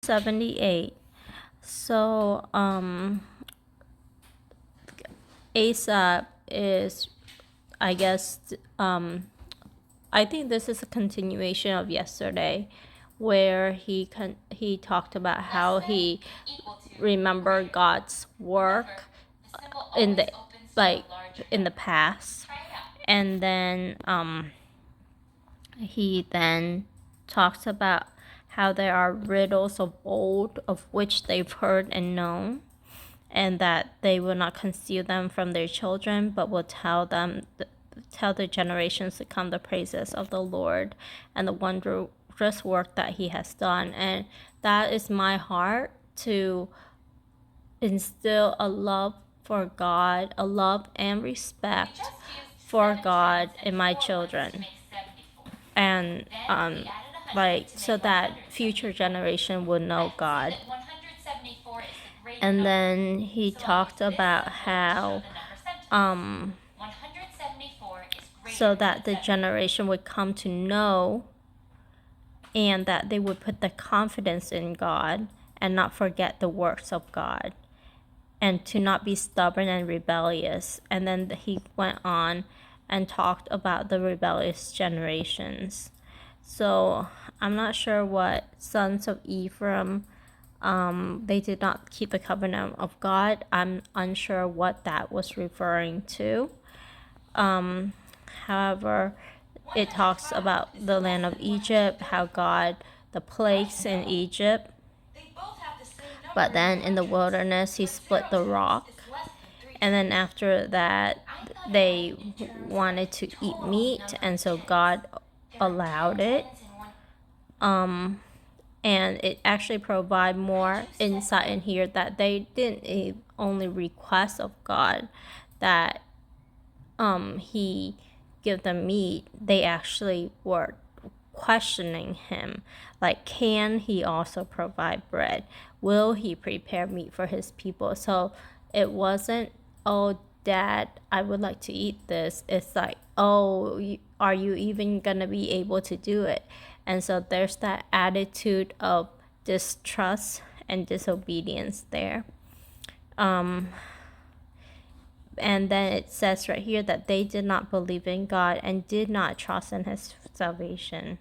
78. So, Asa is, I guess, I think this is a continuation of yesterday, where he talked about how he remembered God's work in the in the past, and then he then talks about how there are riddles of old of which they've heard and known, and that they will not conceal them from their children, but will tell the generations to come the praises of the Lord and the wondrous work that he has done. And that is my heart, to instill a love for God, a love and respect for God in my children. And so that future generation would know God. And then he talked about how so that the generation would come to know, and that they would put the confidence in God and not forget the works of God, and to not be stubborn and rebellious. And then he went on and talked about the rebellious generations. So I'm not sure what sons of Ephraim, they did not keep the covenant of God. I'm unsure what that was referring to. However, it talks about the land of Egypt, how God, the plagues in Egypt. But then in the wilderness, he split the rock. And then after that, they wanted to eat meat, and so God allowed it. And it actually provide more insight in here that they didn't only request of God that he give them meat. They actually were questioning him, like, can he also provide bread? Will he prepare meat for his people? So it wasn't, oh, Dad, I would like to eat this. It's like, oh, are you even gonna be able to do it? And so there's that attitude of distrust and disobedience there. And then it says right here that they did not believe in God and did not trust in his salvation.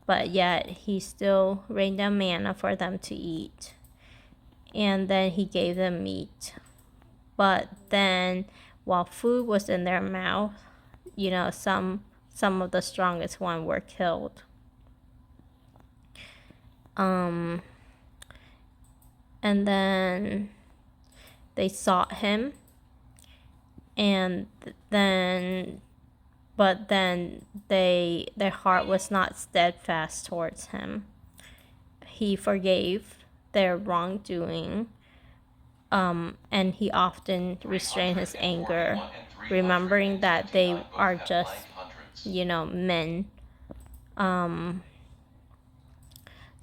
But yet he still rained down manna for them to eat. And then he gave them meat. But then while food was in their mouth, some of the strongest ones were killed. And then they sought him, but then their heart was not steadfast towards him. He forgave their wrongdoing, and he often restrained his anger, remembering that they are just, men.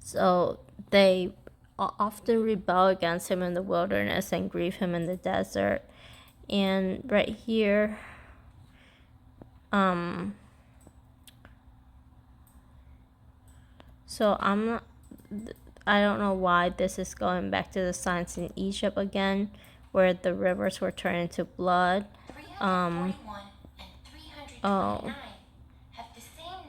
So they often rebel against him in the wilderness and grieve him in the desert. And right here, so I don't know why this is going back to the signs in Egypt again, where the rivers were turned into blood. Oh,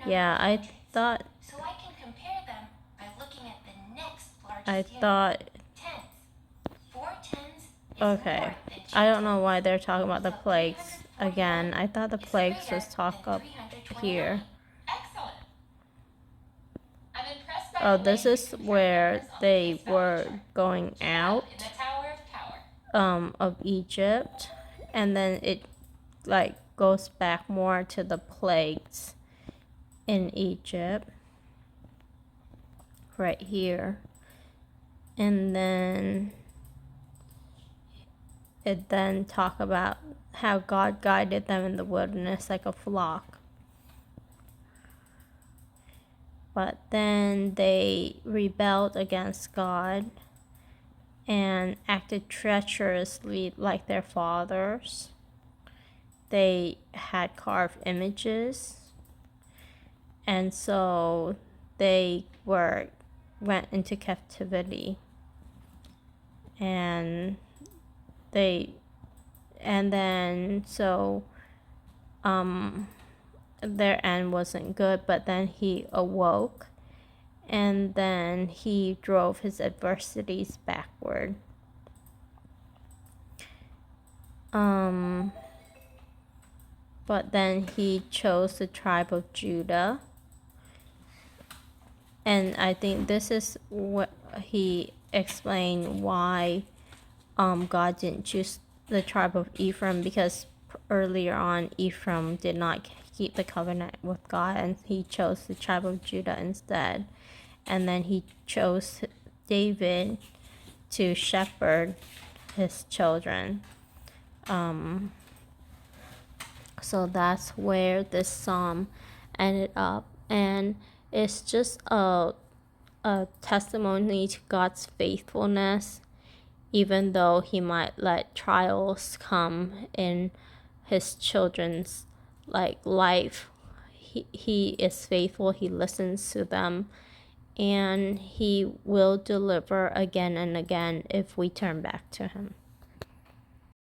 yeah, I thought. So I can compare them by looking at the next largest unit. Okay, I don't know why they're talking about the plagues again. I thought the plagues was talk up here. Oh, this is where they were going out of Egypt, and then it goes back more to the plagues in Egypt right here. And then it then talk about how God guided them in the wilderness like a flock. But then they rebelled against God and acted treacherously like their fathers. They had carved images, and so they were went into captivity, and then so their end wasn't good, but then he awoke, and then he drove his adversities backward. But then he chose the tribe of Judah, and I think this is what he explained why God didn't choose the tribe of Ephraim, because earlier on Ephraim did not keep the covenant with God, and he chose the tribe of Judah instead. And then he chose David to shepherd his children. So that's where this psalm ended up, and it's just a testimony to God's faithfulness. Even though he might let trials come in his children's life, he is faithful. He listens to them, and he will deliver again and again if we turn back to him.